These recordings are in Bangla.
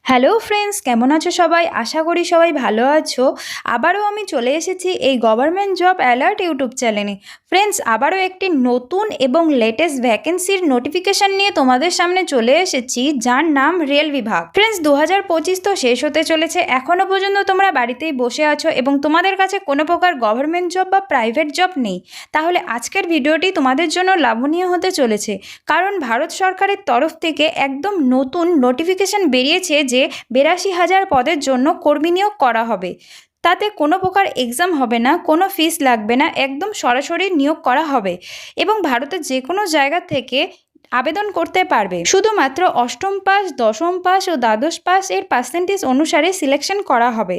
হ্যালো ফ্রেন্ডস, কেমন আছো সবাই? আশা করি সবাই ভালো আছো। আবারও আমি চলে এসেছি এই গভর্নমেন্ট জব অ্যালার্ট ইউটিউব চ্যানেলে। ফ্রেন্ডস, আবারও একটি নতুন এবং লেটেস্ট ভ্যাকেন্সির নোটিফিকেশান নিয়ে তোমাদের সামনে চলে এসেছি, যার নাম রেল বিভাগ। ফ্রেন্ডস, 2025 তো শেষ হতে চলেছে। এখনও পর্যন্ত তোমরা বাড়িতেই বসে আছো এবং তোমাদের কাছে কোনো প্রকার গভর্নমেন্ট জব বা প্রাইভেট জব নেই। তাহলে আজকের ভিডিওটি তোমাদের জন্য লাভনীয় হতে চলেছে, কারণ ভারত সরকারের তরফ থেকে একদম নতুন নোটিফিকেশান বেরিয়েছে যে 82,000 পদের জন্য কর্মী নিয়োগ করা হবে। তাতে কোনো প্রকার এক্সাম হবে না, কোনো ফিস লাগবে না, একদম সরাসরি নিয়োগ করা হবে এবং ভারতের যে কোনো জায়গা থেকে আবেদন করতে পারবে। শুধুমাত্র অষ্টম পাস, দশম পাস ও দ্বাদশ পাস এর পার্সেন্টেজ অনুসারে সিলেকশন করা হবে।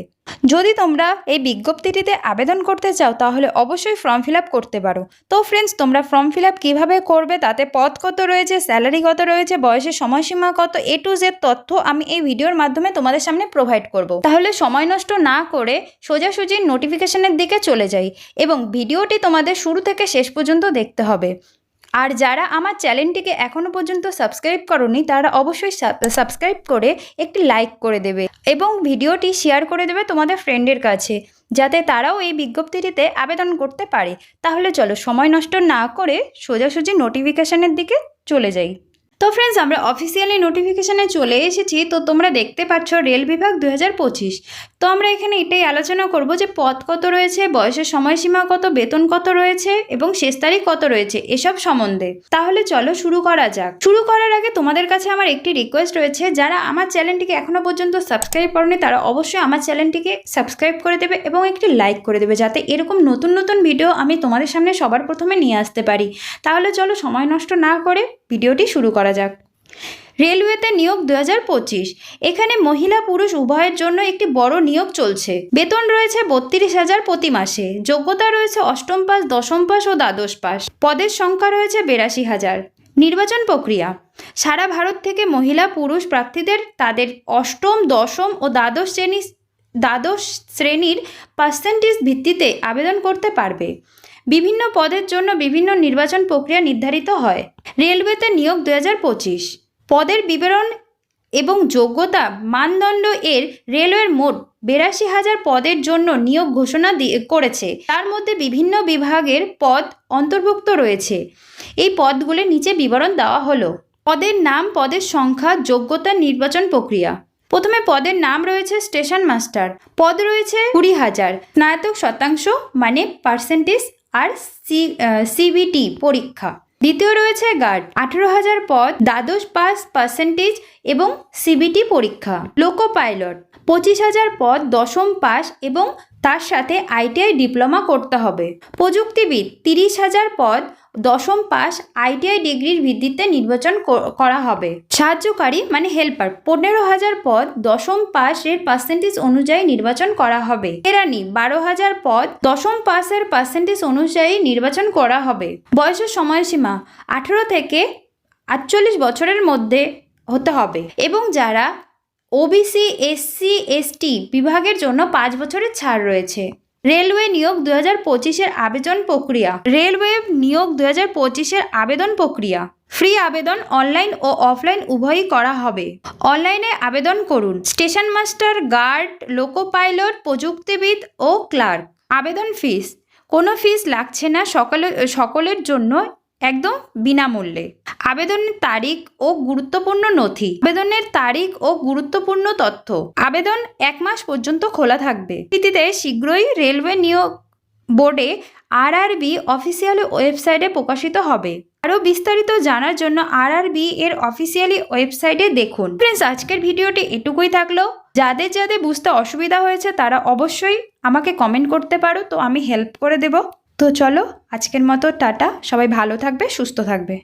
যদি তোমরা এই বিজ্ঞপ্তিটিতে আবেদন করতে চাও তাহলে অবশ্যই ফর্ম ফিল আপ করতে পারো। তো ফ্রেন্ডস, তোমরা ফর্ম ফিল আপ কীভাবে করবে, তাতে পদ কত রয়েছে, স্যালারি কত রয়েছে, বয়সের সময়সীমা কত, A to Z তথ্য আমি এই ভিডিওর মাধ্যমে তোমাদের সামনে প্রোভাইড করব। তাহলে সময় নষ্ট না করে সোজাসুজি নোটিফিকেশনের দিকে চলে যাই এবং ভিডিওটি তোমাদের শুরু থেকে শেষ পর্যন্ত দেখতে হবে। আর যারা আমার চ্যানেলটিকে এখনও পর্যন্ত সাবস্ক্রাইব করোনি তারা অবশ্যই সাবস্ক্রাইব করে একটি লাইক করে দেবে এবং ভিডিওটি শেয়ার করে দেবে তোমাদের ফ্রেন্ডের কাছে, যাতে তারাও এই বিজ্ঞপ্তিটিতে আবেদন করতে পারে। তাহলে চলো সময় নষ্ট না করে সোজাসুজি নোটিফিকেশানের দিকে চলে যাই। তো ফ্রেন্ডস, আমরা অফিসিয়ালি নোটিফিকেশানে চলে এসেছি। তো তোমরা দেখতে পাচ্ছ রেল বিভাগ 2025। তো আমরা এখানে এটাই আলোচনা করব যে পদ কত রয়েছে, বয়সের সময়সীমা কত, বেতন কত রয়েছে এবং শেষ তারিখ কত রয়েছে, এসব সম্বন্ধে। তাহলে চলো শুরু করা যাক। শুরু করার আগে তোমাদের কাছে আমার একটি রিকোয়েস্ট রয়েছে, যারা আমার চ্যানেলটিকে এখনও পর্যন্ত সাবস্ক্রাইব করনি তারা অবশ্যই আমার চ্যানেলটিকে সাবস্ক্রাইব করে দেবে এবং একটি লাইক করে দেবে, যাতে এরকম নতুন নতুন ভিডিও আমি তোমাদের সামনে সবার প্রথমে নিয়ে আসতে পারি। তাহলে চলো সময় নষ্ট না করে ভিডিওটি শুরু করা যাক। রেলওয়েতে নিয়োগ 2025। এখানে মহিলা পুরুষ উভয়ের জন্য একটি বড় নিয়োগ চলছে। বেতন রয়েছে 32,000 প্রতি মাসে। যোগ্যতা রয়েছে অষ্টম পাস, দশম পাস ও দ্বাদশ পাস। পদের সংখ্যা রয়েছে 82,000। নির্বাচন প্রক্রিয়া: সারা ভারত থেকে মহিলা পুরুষ প্রার্থীদের তাদের অষ্টম, দশম ও দ্বাদশ শ্রেণীর পার্সেন্টেজ ভিত্তিতে আবেদন করতে পারবে। বিভিন্ন পদের জন্য বিভিন্ন নির্বাচন প্রক্রিয়া নির্ধারিত হয়। রেলওয়েতে নিয়োগ 2025। পদের বিবরণ এবং যোগ্যতা মানদণ্ড এর রেলওয়ের মোট 82,000 পদের জন্য নিয়োগ ঘোষণা করেছে। তার মধ্যে বিভিন্ন বিভাগের পদ অন্তর্ভুক্ত রয়েছে। এই পদগুলির নিচে বিবরণ দেওয়া হলো। পদের নাম, পদের সংখ্যা, যোগ্যতা, নির্বাচন প্রক্রিয়া। প্রথমে পদের নাম রয়েছে স্টেশন মাস্টার। পদ রয়েছে 20,000। স্নাতক শতাংশ মানে পার্সেন্টেজ আর CBT পরীক্ষা। দ্বিতীয় রয়েছে গার্ড, 18,000 পদ, দ্বাদশ পাস পার্সেন্টেজ এবং CBT পরীক্ষা। লোকো পাইলট, 25,000 পদ, দশম পাস এবং তার সাথে ITI ডিপ্লোমা করতে হবে। প্রযুক্তিবিদ, 30,000 পদ, দশম পাস, ITI ডিগ্রির ভিত্তিতে নির্বাচন করা হবে। সাহায্যকারী মানে হেল্পার, 15,000 পদ, দশম পাসের পার্সেন্টেজ অনুযায়ী নির্বাচন করা হবে। কেরানি, 12,000 পদ, দশম পাসের পার্সেন্টেজ অনুযায়ী নির্বাচন করা হবে। বয়সের সময়সীমা 18 থেকে 48 বছরের মধ্যে হতে হবে এবং যারা OBC, SC, ST বিভাগের জন্য 5 বছরের ছাড় রয়েছে। রেলওয়ে নিয়োগ 2025-এর আবেদন প্রক্রিয়া। রেলওয়ে নিয়োগ 2025-এর আবেদন প্রক্রিয়া। ফ্রি আবেদন অনলাইন ও অফলাইন উভয়ই করা হবে। অনলাইনে আবেদন করুন। Station master, guard, loco pilot, প্রযুক্তিবিদ ও ক্লার্ক। আবেদন ফিস: কোনো ফিস লাগছে না, সকলের জন্য একদম বিনামূল্যে। আবেদনের তারিখ ও গুরুত্বপূর্ণ নথি। আবেদনের তারিখ ও গুরুত্বপূর্ণ তথ্য: আবেদন 1 মাস পর্যন্ত খোলা থাকবে। ভিত্তিতে শীঘ্রই রেলওয়ে নিয়োগ বোর্ডে RRB অফিসিয়াল ওয়েবসাইটে প্রকাশিত হবে। আরও বিস্তারিত জানার জন্য RRB এর অফিসিয়ালি ওয়েবসাইটে দেখুন। ফ্রেন্ডস, আজকের ভিডিওটি এটুকুই থাকলো। যাদের যাদের বুঝতে অসুবিধা হয়েছে তারা অবশ্যই আমাকে কমেন্ট করতে পারো, তো আমি হেল্প করে দেব। তো চলো আজকের মতো টাটা। সবাই ভালো থাকবে, সুস্থ থাকবে।